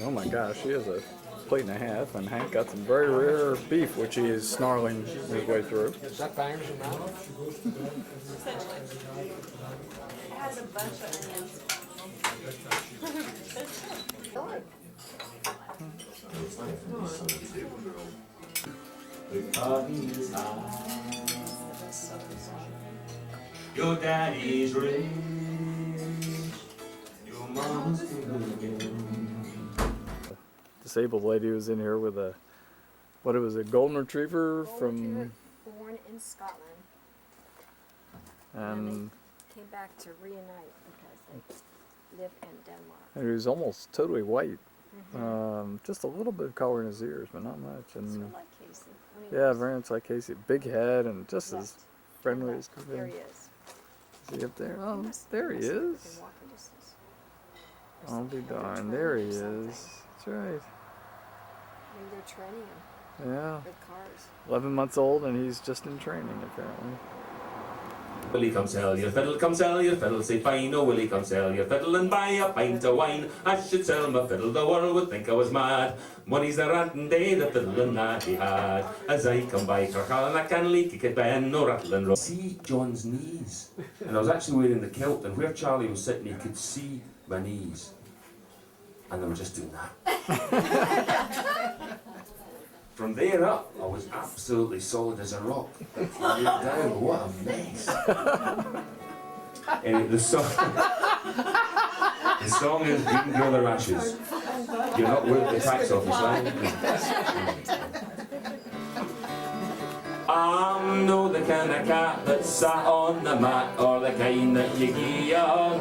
Oh my gosh, he has a plate and a half, and Hank got some very rare beef, which he is snarling his way through. Is that bangers or not? Essentially. It has a bunch of onions. The party is high. Your daddy's rich. Your mama's good. Disabled lady was in here with a, what it was, a golden retriever from, born in Scotland, and came back to reunite because they live in Denmark. he was almost totally white. Just a little bit of color in his ears, but not much. Sort And of like Casey. When he yeah, was very much like Casey. Big head and just left. as friendly as could be. There he is. Is he up there? Oh, Must- there he must live is. within walking distance. I'll be Maybe they're darned. training There he or something. is. That's right. Maybe they're training him Yeah. with cars. 11 months old, and he's just in training, apparently. Willie, come sell your fiddle, come sell your fiddle. Say fine, oh Willie, come sell your fiddle and buy a pint of wine. I should sell my fiddle, the world would think I was mad. Money's the ranting day, the fiddling that he had. As I come by Kirkcallan, I can leak, it ben, no rattling road. See John's knees. And I was actually wearing the kilt, and where Charlie was sitting, he could see my knees. And they were just doing that. From there up, I was absolutely solid as a rock. From there down, what a mess. And the song is Green Brother Ashes. You're not worth the tax office, right? I'm no the kind of cat that sat on the mat, or the kind that you gee a hug.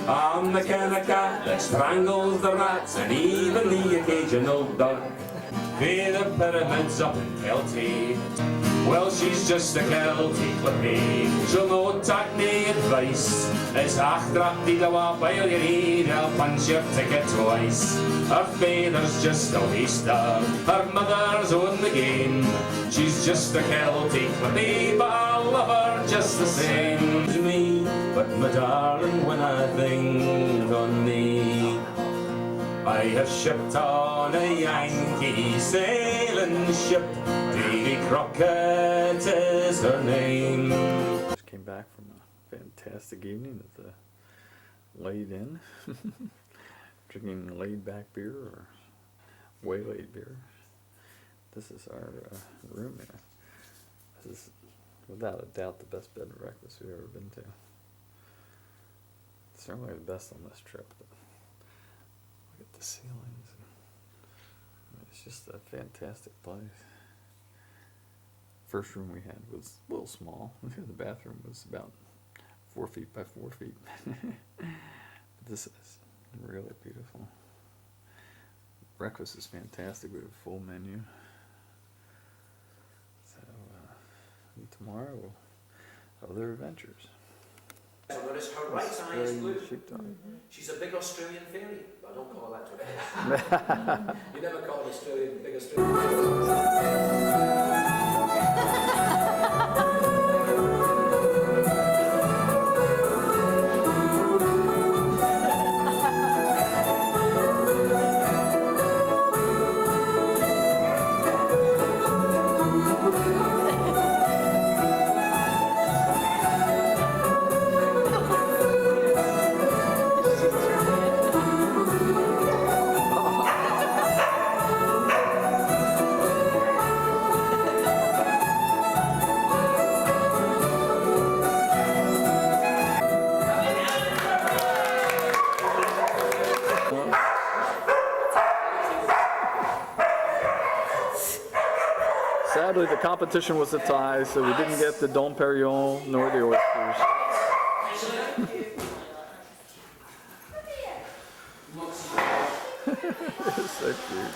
I'm the kind of cat that strangles the rats and even the occasional duck. Pay the pyramids up in Kelty. Well, she's just a Kelty clippy. She'll no take me advice. It's achtrap di dawa by your ear, I'll punch your ticket twice. Her father's just a waster, her mother's on the game. She's just a Kelty clippy, but I love her just the same. To me, but my darling, when I think on me, I have shipped on a Yankee sailing ship. Davy Crockett is her name. Just came back from a fantastic evening at the Laid Inn. Drinking laid back beer or waylaid beer. This is our room here. This is without a doubt the best bed and breakfast we've ever been to. Certainly the best on this trip. But look at the ceilings. It's just a fantastic place. First room we had was a little small. The bathroom was about 4 feet by 4 feet. But this is really beautiful. Breakfast is fantastic. We have a full menu. So tomorrow we'll have other adventures. Notice her right eye is blue. Sheepdog. She's a big Australian fairy, but I don't call her that to her. You never call an Australian big Sadly, the competition was a tie, so we didn't get the Dom Perignon nor the oysters. It's so cute.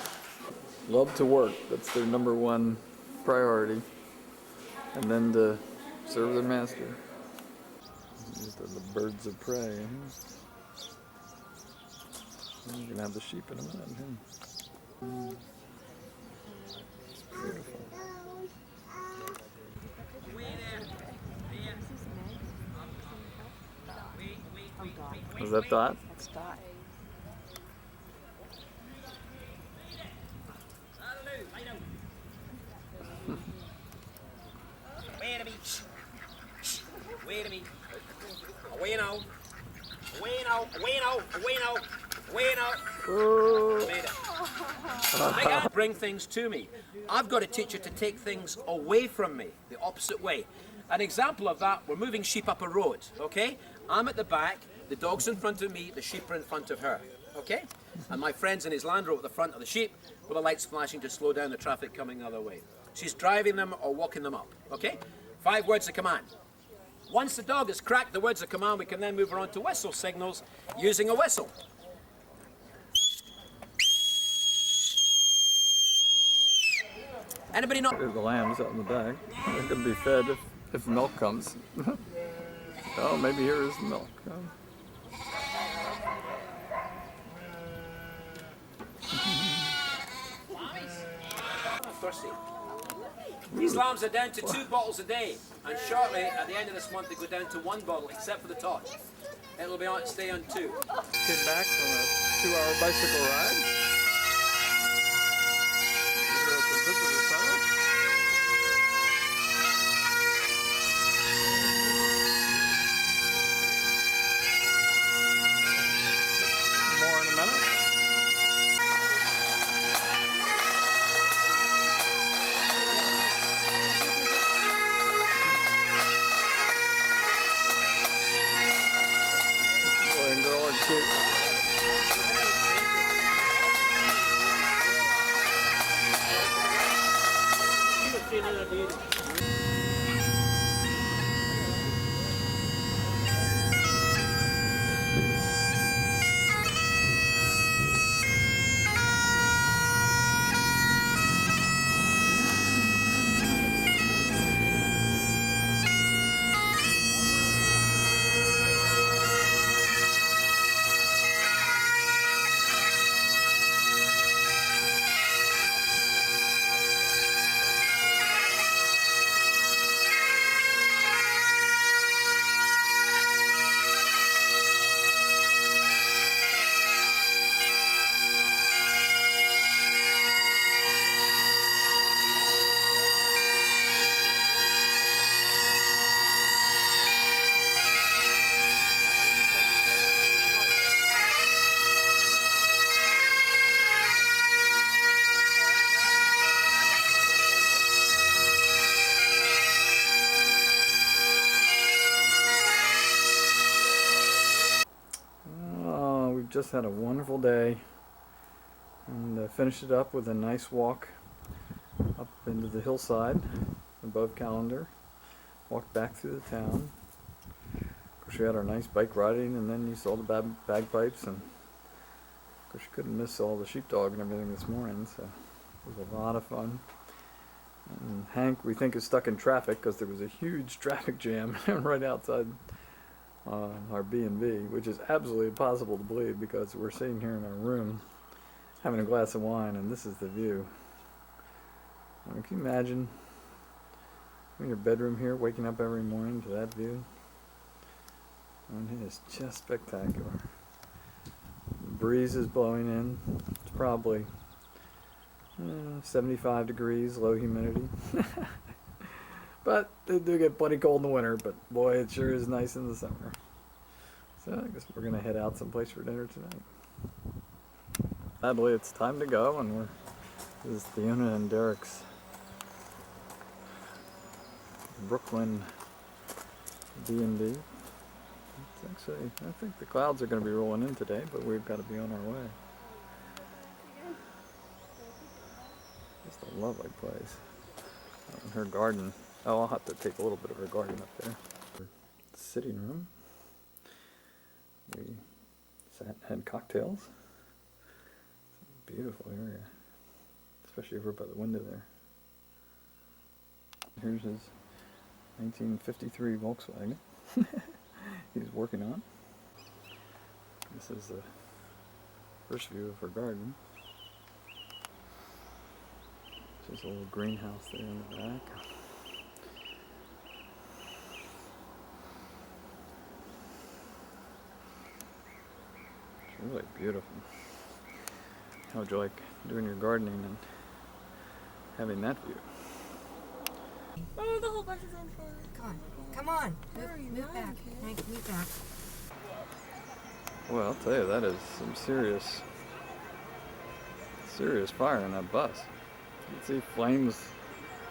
Love to work. That's their number one priority. And then to serve their master. These are the birds of prey. You're going to have the sheep in a minute. It's beautiful. Was that Dot? That's Dot. Away to me. Away now. Away now. Away now. Away now. Away now. Made it. I can't bring things to me. I've got to teach you to take things away from me, the opposite way. An example of that, we're moving sheep up a road, okay? I'm at the back, the dog's in front of me, the sheep are in front of her, okay? And my friend's in his Land Rover at the front of the sheep with the lights flashing to slow down the traffic coming the other way. She's driving them or walking them up, okay? 5 words of command. Once the dog has cracked the words of command, we can then move her on to whistle signals using a whistle. Anybody know? There's the lambs out in the back. They're gonna be fed if milk comes. Oh, maybe here is the milk. Thirsty. These lambs are down to 2 bottles a day, and shortly, at the end of this month, they go down to 1 bottle, except for the tot. It'll be on, stay on 2. Came back from a 2-hour bicycle ride. We're at the visitor center. More in a minute. Boy and girl are cute. We've just had a wonderful day and finished it up with a nice walk up into the hillside above Callender. Walked back through the town. Of course, we had our nice bike riding, and then you saw the bagpipes, and of course you couldn't miss all the sheepdog and everything this morning, so it was a lot of fun. And Hank, we think, is stuck in traffic because there was a huge traffic jam right outside our B&B, which is absolutely impossible to believe because we're sitting here in our room having a glass of wine and this is the view. I mean, can you imagine in your bedroom here waking up every morning to that view? I mean, it is just spectacular. The breeze is blowing in. It's probably 75 degrees, low humidity. But they do get plenty cold in the winter, but boy, it sure is nice in the summer. So I guess we're going to head out someplace for dinner tonight. Sadly, it's time to go, and this is Fiona and Derek's Brooklyn B&B. It's actually, I think the clouds are going to be rolling in today, but we've got to be on our way. Just a lovely place. And her garden. Oh, I'll have to take a little bit of her garden up there. Sitting room. We sat and had cocktails. It's a beautiful area, especially over by the window there. Here's his 1953 Volkswagen he's working on. This is the first view of her garden. There's a little greenhouse there in the back. It's really beautiful. How would you like doing your gardening and having that view? Oh, the whole bunch is on fire. Come on. Come on. Where are you Move going, back. kid? Hank, move back. Well, I'll tell you, that is some serious fire in that bus. You can see flames.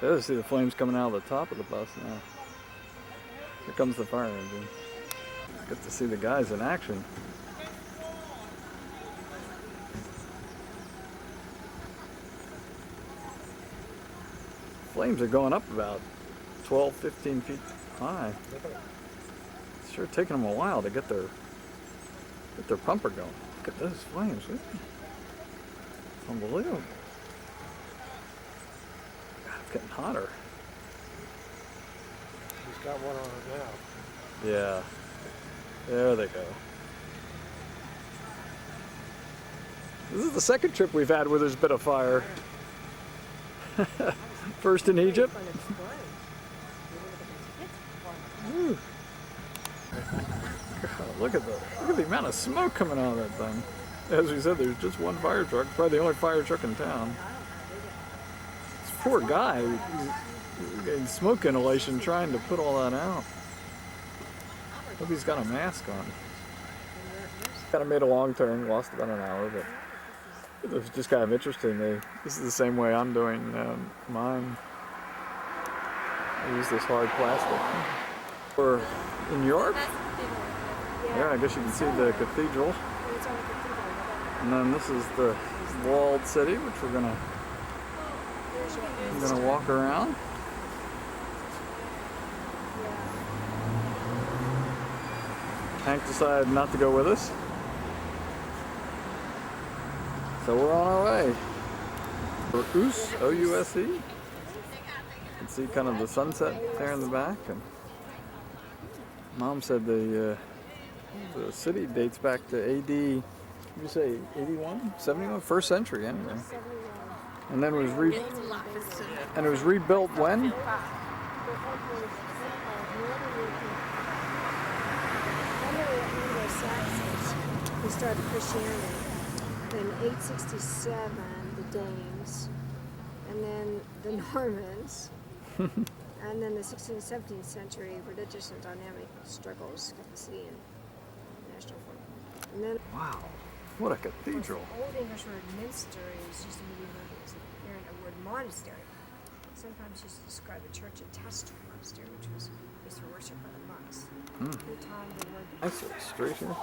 You see the flames coming out of the top of the bus now. Here comes the fire engine. Get to see the guys in action. Flames are going up about 12, 15 feet high. It's sure taking them a while to get their pumper going. Look at those flames. It's unbelievable. God, it's getting hotter. He's got one on it now. Yeah. There they go. This is the second trip we've had where there's been a fire. First in Egypt. Whew. God, look at the amount of smoke coming out of that thing. As we said, there's just one fire truck, probably the only fire truck in town. This poor guy, he's getting smoke inhalation trying to put all that out. Hope he's got a mask on. Kind of made a long turn, lost about an hour, but it was just kind of interesting. This is the same way I'm doing mine. I use this hard plastic. We're in York. Yeah, I guess you can see the cathedral. And then this is the walled city, which we're gonna walk around. Hank decided not to go with us. So we're on our way. We're Ouse, O-U-S-E. You can see kind of the sunset there in the back. And Mom said the city dates back to AD, did you say 81? 71? First century anyway. And then it was rebuilt when? Who started Christianity. In 867, the Danes, and then the Normans, and then the 16th and 17th century religious and dynamic struggles kept the city in national form. And then Wow, what a cathedral. the Old English word minster is used in medieval as a parent of word monastery. Sometimes used to describe a church attached to a monastery, which was used for worship by the monks. Through time, the word Nice little street here.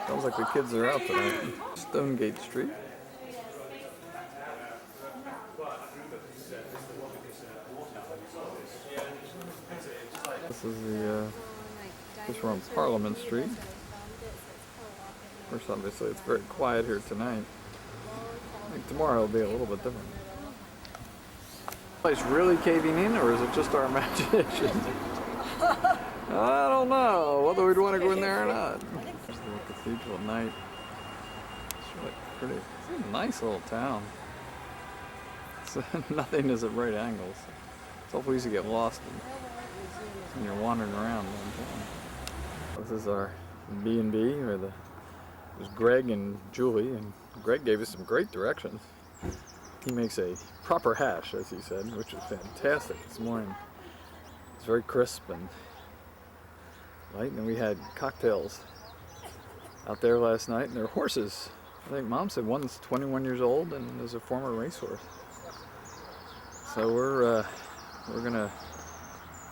Sounds like the kids are out tonight. Stonegate Street. This is we're on Parliament Street. First, obviously, it's very quiet here tonight. I think tomorrow will be a little bit different. Place really caving in, or is it just our imagination? I don't know whether we'd want to go in there or not. There's the cathedral at night. It's really pretty. It's a nice little town. Nothing is at right angles. It's awful easy to get lost when you're wandering around downtown. This is our B&B, where it was Greg and Julie, and Greg gave us some great directions. He makes a proper hash, as he said, which is fantastic this morning. It's very crisp and light, and we had cocktails out there last night, and there are horses. I think Mom said one's 21 years old and is a former racehorse. So we're gonna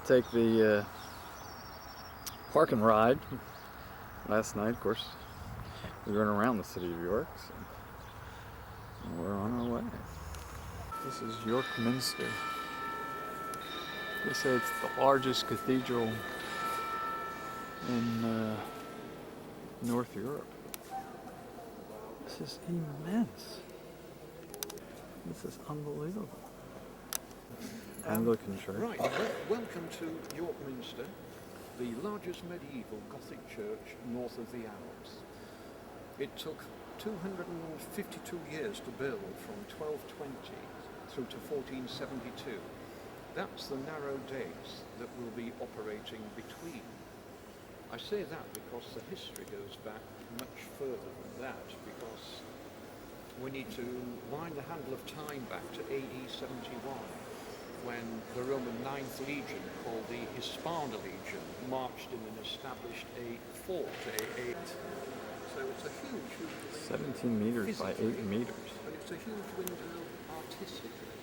take the park and ride. Last night, of course, we were around the city of York, so we're on our way. This is York Minster. They say it's the largest cathedral in North Europe. This is immense. This is unbelievable. Anglican Church. Right, welcome to York Minster, the largest medieval Gothic church north of the Alps. It took 252 years to build from 1220 through to 1472. That's the narrow dates that will be operating between. I say that because the history goes back much further than that, because we need to wind the handle of time back to AD 71, when the Roman 9th Legion, called the Hispana Legion, marched in and established a fort, so it's a huge window. 17 meters by 8 meters. And it's a huge window artistically,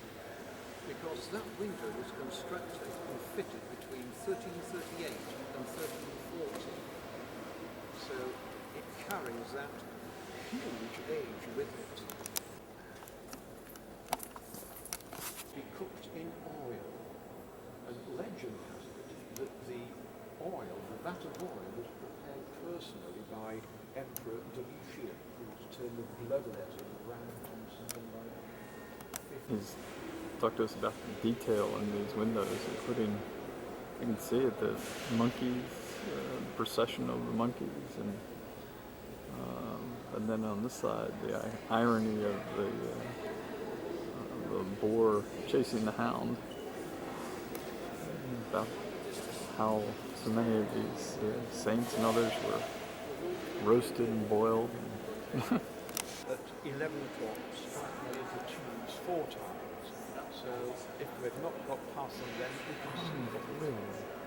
because that window was constructed and fitted between 1338 and 1340. So it carries that huge age with it. Be cooked in oil, and legend has it that the vat of oil was prepared personally by Emperor Domitian, whose term of bloodletting ran from something like 50. He's talked to us about the detail in these windows, including, you can see it, the monkeys, procession of the monkeys, and then on this side, the irony of the boar chasing the hound, about how so many of these saints and others were roasted and boiled. At 11 o'clock, strike near the tubes 4 times. So if we've not got past them, then we can see them.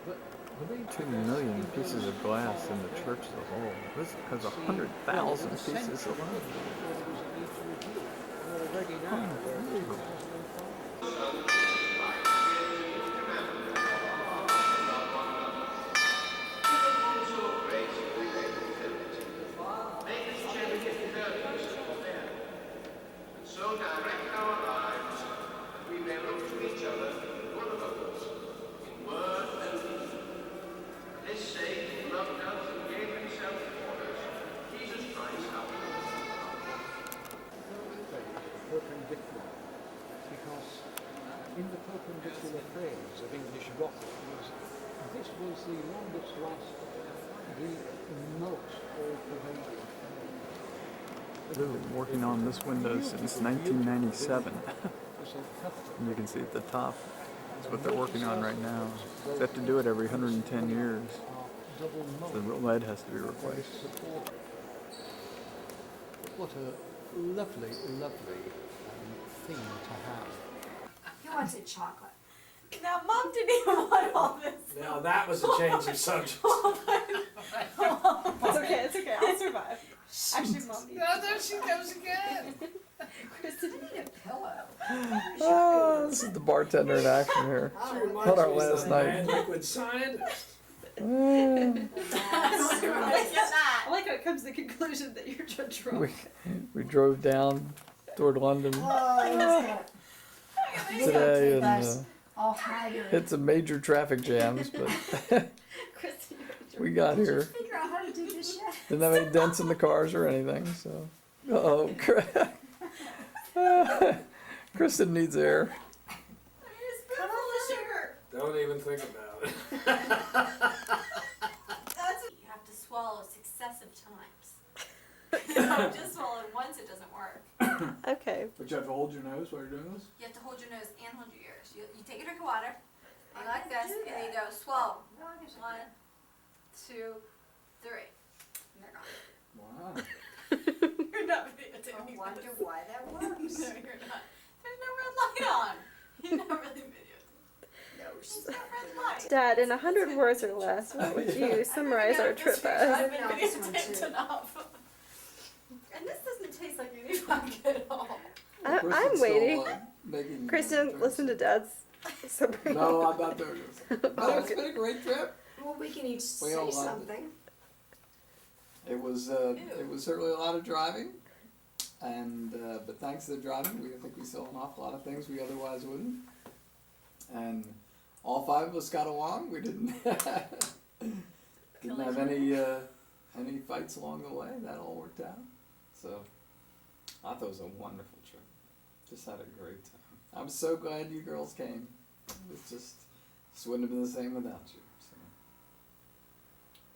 But the main 2 million pieces of glass in the church as a whole. This has 100,000 pieces alone. already now. So direct our lives, we may look to each other for the others, in word and deed. For this sake, he loved us and gave himself for us, Jesus Christ our Lord. Perpendicular, because in the perpendicular phase of English Gothic, this was the longest lasting, the most all-pervading. They've been working on this window since 1997. And you can see at the top, that's what they're working on right now. They have to do it every 110 years. So the lead has to be replaced. What a lovely, lovely thing to have. He wants a chocolate. Now, Mom didn't even want all this. Now that was a change of subject. It's okay, it's okay. I'll survive. Actually, Mom needs No, there she goes again. Kristen. Oh, this is the bartender in action here. Not our last night. Liquid scientist. I like how it comes to the conclusion that you're just drunk. We drove down toward London today and All haggard. hit some major traffic jams, but Kristen, we got here. Figure out how to do this yet. Didn't have any dents in the cars or anything, so. Uh-oh, Kristen needs air. Come on, sugar. Don't even think about it. You have to swallow successive times. You don't just swallow it once, it doesn't work. Okay. But you have to hold your nose while you're doing this? You have to hold your nose and hold your ears. You take a drink of water, and like this, and then you go swallow. 1, 2, 3. And they're gone. Wow. You're not videotaping. I wonder why that works. No, you're not. There's no red light on. You're not really videotaping. There's no red light. Dad, in 100 words or less, what would you summarize our trip as? I've been No, this one videotaped too. enough. And this doesn't taste like any vodka at all. I'm waiting. Kristen, listen to Dad's summary. No, I'm not doing this. No, it's been a great trip. Well, we can each We say all loved it. something. It was certainly a lot of driving, and but thanks to the driving, I think we saw an awful lot of things we otherwise wouldn't. And all 5 of us got along. We didn't have any fights along the way. That all worked out. So I thought it was a wonderful trip. Just had a great time. I'm so glad you girls came. It's just wouldn't have been the same without you.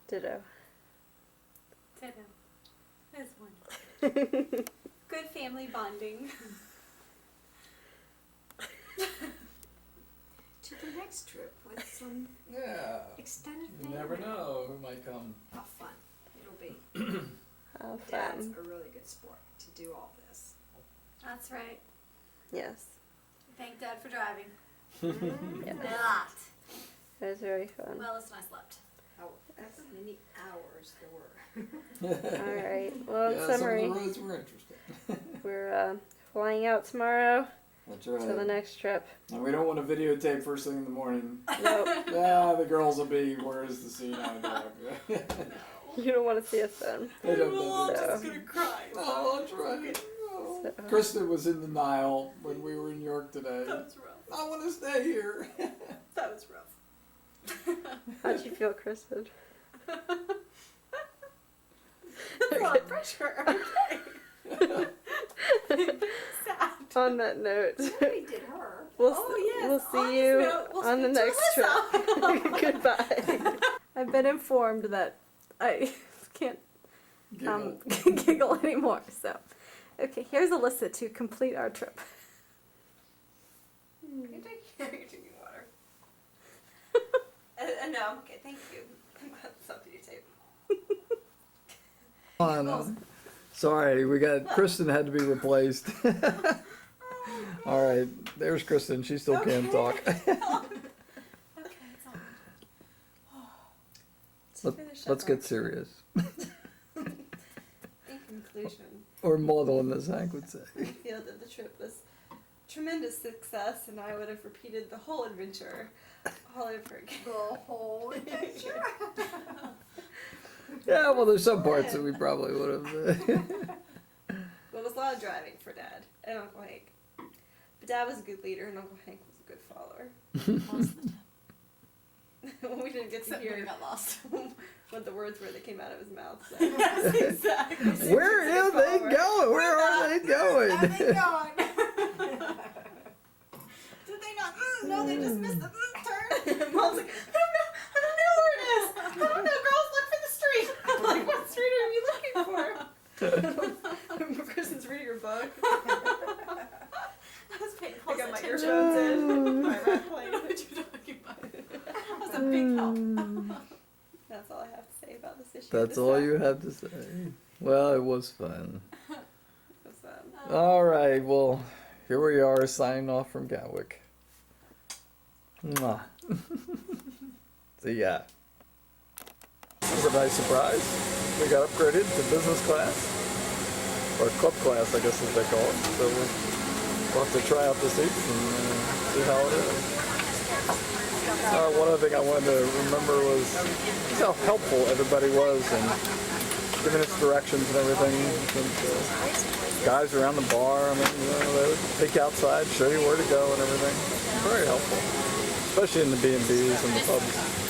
So. Ditto. That's wonderful. Good family bonding. To the next trip with some Yeah. extended You family. never know who might come. How fun it'll be. How Dad's fun. a really good sport to do all this. That's right. Yes. Thank Dad for driving. Yeah. A lot. It was very fun. Well, listen, I slept. How many hours there were. All right. Well, in Yeah, some summary, of the roads were interesting. we're flying out tomorrow That's to the right. next trip. And we don't want to videotape first thing in the morning. Nope. Yeah, the girls will be, where is the senile dog? You don't want to see us then. They don't know. So, gonna cry. Oh, that's right. Oh. So- Kristen was in denial when we were in York today. was rough. I want to stay here. That was rough. how'd you feel, Kristen? That's a lot of pressure. Okay. Sad. On that note, We did her. we'll, Oh, yes. we'll On see this you note, we'll on the speak to next Alyssa. trip. Goodbye. I've been informed that I can't giggle anymore. So, okay, here's Alyssa to complete our trip. You're drinking water. No, I'm okay. Thank you. I'm glad it's up to your tape. On. Sorry, we got Kristen had to be replaced. All right, there's Kristen. She still can't talk. Okay, it's all Let's get serious. In conclusion, Or Maudlin, as Hank would say. I feel that the trip was tremendous success, and I would have repeated the whole adventure all over again. The whole adventure. Yeah, well, there's some parts that we probably would have. Well, it was a lot of driving for Dad and Uncle Hank. But Dad was a good leader, and Uncle Hank was a good follower. We didn't get to Except when we hear got lost. what the words were that came out of his mouth. So. Yes, exactly. Where are they going? Where are they going? Where are they going? Did they not? No, they just missed the turn. Mom's like, I don't know where it is. I don't know. Girls, look for the street. I'm like, what street are you looking for? Kristen's reading her book. I was paying I close got my attention. earphones in. My rap I playing. know what you're talking about. That was a big help. That's all I have to say about this issue. That's This all time. you have to say. Well, it was fun. It was, All right, well, here we are signing off from Gatwick. Mwah. See ya. This was a nice surprise. We got upgraded to business class, or club class, I guess as they call it. So we'll have to try out the seats and see how it is. One other thing I wanted to remember was just how helpful everybody was and giving us directions and everything. And, guys around the bar, I mean, they would take you outside, show you where to go and everything. Very helpful, especially in the B&Bs and the pubs.